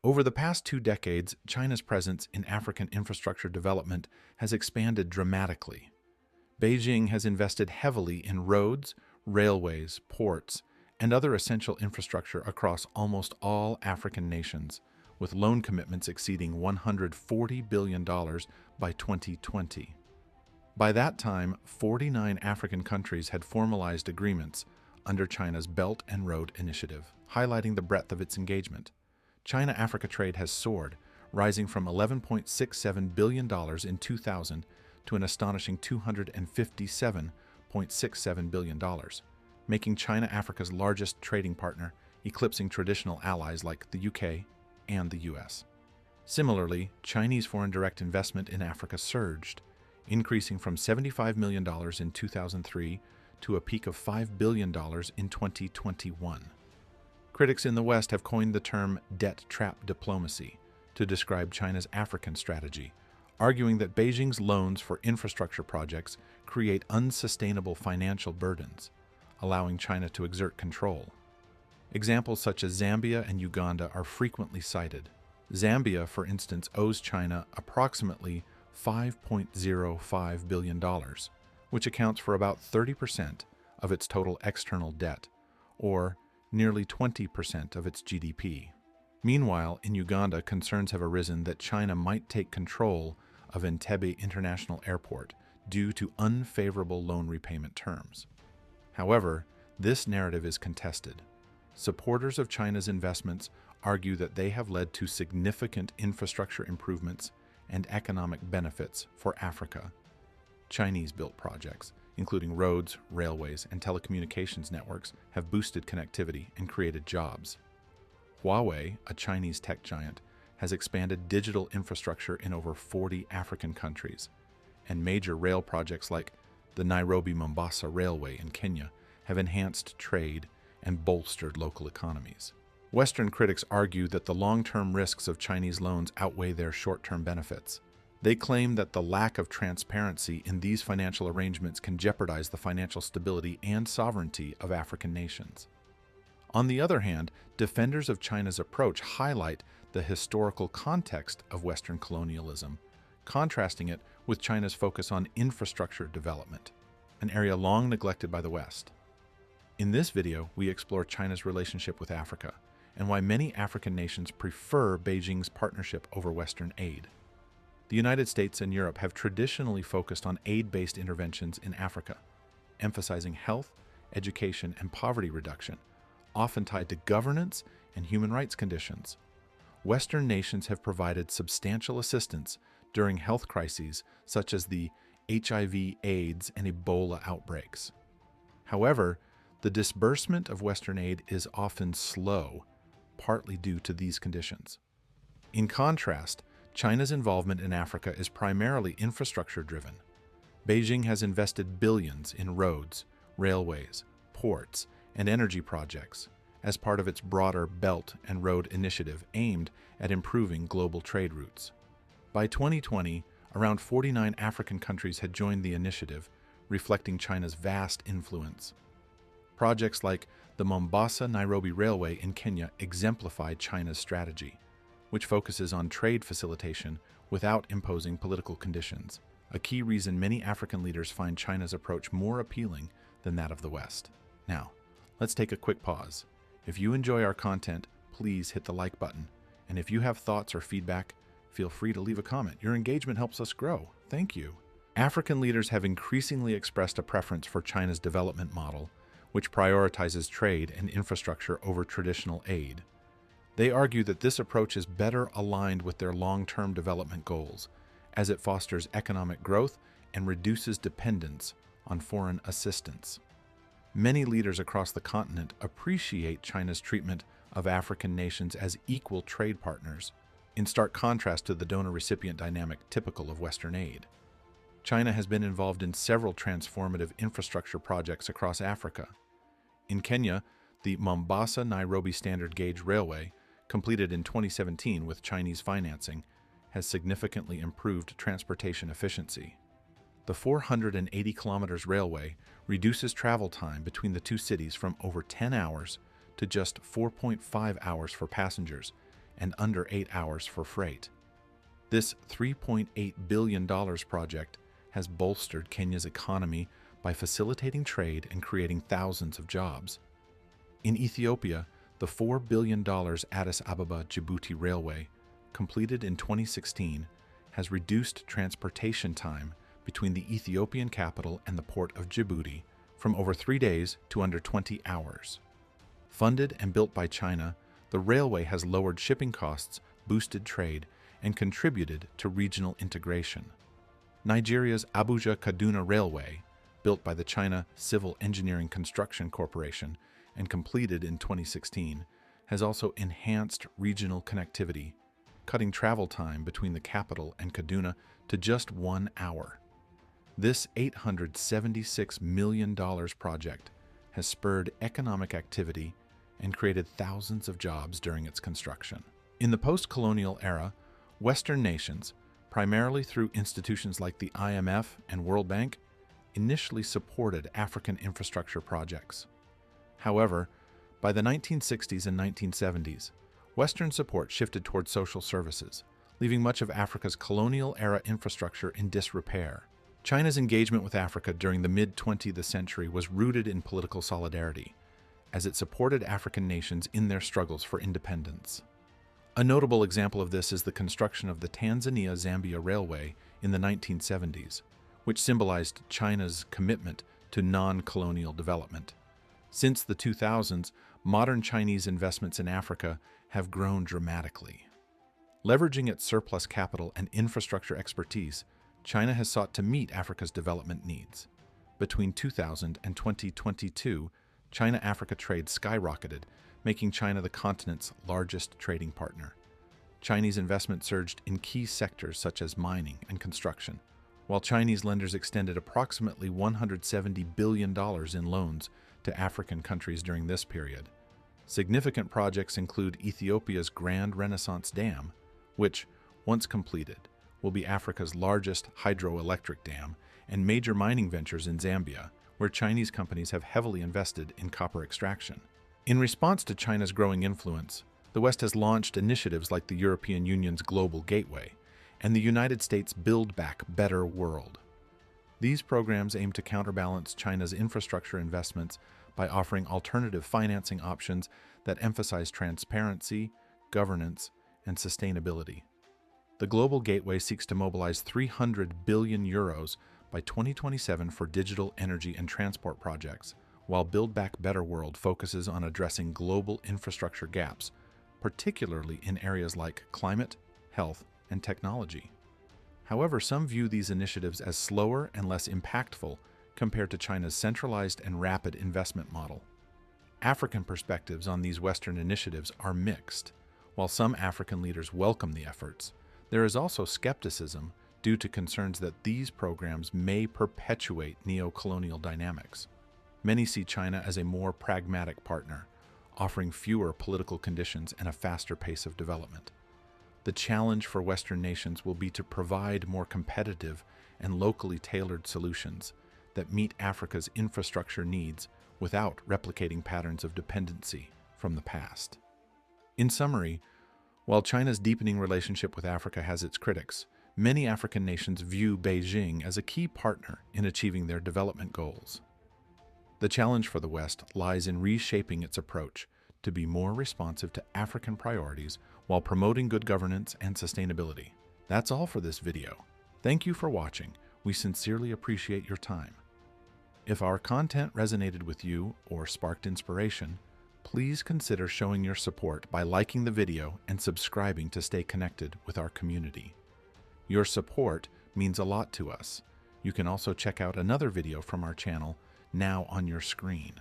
Over the past 2 decades, China's presence in African infrastructure development has expanded dramatically. Beijing has invested heavily in roads, railways, ports, and other essential infrastructure across almost all African nations, with loan commitments exceeding $140 billion by 2020. By that time, 49 African countries had formalized agreements under China's Belt and Road Initiative, highlighting the breadth of its engagement. China-Africa trade has soared, rising from $11.67 billion in 2000 to an astonishing $257.67 billion, making China Africa's largest trading partner, eclipsing traditional allies like the UK and the US. Similarly, Chinese foreign direct investment in Africa surged, increasing from $75 million in 2003 to a peak of $5 billion in 2021. Critics in the West have coined the term debt trap diplomacy to describe China's African strategy, arguing that Beijing's loans for infrastructure projects create unsustainable financial burdens, allowing China to exert control. Examples such as Zambia and Uganda are frequently cited. Zambia, for instance, owes China approximately $5.05 billion, which accounts for about 30% of its total external debt, or nearly 20% of its GDP. Meanwhile, in Uganda, concerns have arisen that China might take control of Entebbe International Airport due to unfavorable loan repayment terms. However, this narrative is contested. Supporters of China's investments argue that they have led to significant infrastructure improvements and economic benefits for Africa. Chinese-built projects, including roads, railways, and telecommunications networks, have boosted connectivity and created jobs. Huawei, a Chinese tech giant, has expanded digital infrastructure in over 40 African countries, and major rail projects like the Nairobi-Mombasa Railway in Kenya have enhanced trade and bolstered local economies. Western critics argue that the long-term risks of Chinese loans outweigh their short-term benefits. They claim that the lack of transparency in these financial arrangements can jeopardize the financial stability and sovereignty of African nations. On the other hand, defenders of China's approach highlight the historical context of Western colonialism, contrasting it with China's focus on infrastructure development, an area long neglected by the West. In this video, we explore China's relationship with Africa and why many African nations prefer Beijing's partnership over Western aid. The United States and Europe have traditionally focused on aid-based interventions in Africa, emphasizing health, education, and poverty reduction, often tied to governance and human rights conditions. Western nations have provided substantial assistance during health crises such as the HIV, AIDS, and Ebola outbreaks. However, the disbursement of Western aid is often slow, partly due to these conditions. In contrast, China's involvement in Africa is primarily infrastructure-driven. Beijing has invested billions in roads, railways, ports, and energy projects as part of its broader Belt and Road Initiative aimed at improving global trade routes. By 2020, around 49 African countries had joined the initiative, reflecting China's vast influence. Projects like the Mombasa-Nairobi Railway in Kenya exemplified China's strategy, which focuses on trade facilitation without imposing political conditions, a key reason many African leaders find China's approach more appealing than that of the West. Now, let's take a quick pause. If you enjoy our content, please hit the like button, and if you have thoughts or feedback, feel free to leave a comment. Your engagement helps us grow. Thank you. African leaders have increasingly expressed a preference for China's development model, which prioritizes trade and infrastructure over traditional aid. They argue that this approach is better aligned with their long-term development goals, as it fosters economic growth and reduces dependence on foreign assistance. Many leaders across the continent appreciate China's treatment of African nations as equal trade partners, in stark contrast to the donor-recipient dynamic typical of Western aid. China has been involved in several transformative infrastructure projects across Africa. In Kenya, the Mombasa-Nairobi Standard Gauge Railway, completed in 2017 with Chinese financing, has significantly improved transportation efficiency. The 480 kilometers railway reduces travel time between the two cities from over 10 hours to just 4.5 hours for passengers and under 8 hours for freight. This $3.8 billion project has bolstered Kenya's economy by facilitating trade and creating thousands of jobs. In Ethiopia, the $4 billion Addis Ababa-Djibouti Railway, completed in 2016, has reduced transportation time between the Ethiopian capital and the port of Djibouti from over 3 days to under 20 hours. Funded and built by China, the railway has lowered shipping costs, boosted trade, and contributed to regional integration. Nigeria's Abuja-Kaduna Railway, built by the China Civil Engineering Construction Corporation and completed in 2016, has also enhanced regional connectivity, cutting travel time between the capital and Kaduna to just 1 hour. This $876 million project has spurred economic activity and created thousands of jobs during its construction. In the post-colonial era, Western nations, primarily through institutions like the IMF and World Bank, initially supported African infrastructure projects. However, by the 1960s and 1970s, Western support shifted toward social services, leaving much of Africa's colonial-era infrastructure in disrepair. China's engagement with Africa during the mid-20th century was rooted in political solidarity, as it supported African nations in their struggles for independence. A notable example of this is the construction of the Tanzania-Zambia Railway in the 1970s, which symbolized China's commitment to non-colonial development. Since the 2000s, modern Chinese investments in Africa have grown dramatically. Leveraging its surplus capital and infrastructure expertise, China has sought to meet Africa's development needs. Between 2000 and 2022, China-Africa trade skyrocketed, making China the continent's largest trading partner. Chinese investment surged in key sectors such as mining and construction, while Chinese lenders extended approximately $170 billion in loans to African countries during this period. Significant projects include Ethiopia's Grand Renaissance Dam, which, once completed, will be Africa's largest hydroelectric dam, and major mining ventures in Zambia, where Chinese companies have heavily invested in copper extraction. In response to China's growing influence, the West has launched initiatives like the European Union's Global Gateway and the United States Build Back Better World. These programs aim to counterbalance China's infrastructure investments by offering alternative financing options that emphasize transparency, governance, and sustainability. The Global Gateway seeks to mobilize 300 billion euros by 2027 for digital energy and transport projects, while Build Back Better World focuses on addressing global infrastructure gaps, particularly in areas like climate, health, and technology. However, some view these initiatives as slower and less impactful compared to China's centralized and rapid investment model. African perspectives on these Western initiatives are mixed. While some African leaders welcome the efforts, there is also skepticism due to concerns that these programs may perpetuate neo-colonial dynamics. Many see China as a more pragmatic partner, offering fewer political conditions and a faster pace of development. The challenge for Western nations will be to provide more competitive and locally tailored solutions that meet Africa's infrastructure needs without replicating patterns of dependency from the past. In summary, while China's deepening relationship with Africa has its critics, many African nations view Beijing as a key partner in achieving their development goals. The challenge for the West lies in reshaping its approach to be more responsive to African priorities while promoting good governance and sustainability. That's all for this video. Thank you for watching. We sincerely appreciate your time. If our content resonated with you or sparked inspiration, please consider showing your support by liking the video and subscribing to stay connected with our community. Your support means a lot to us. You can also check out another video from our channel now on your screen.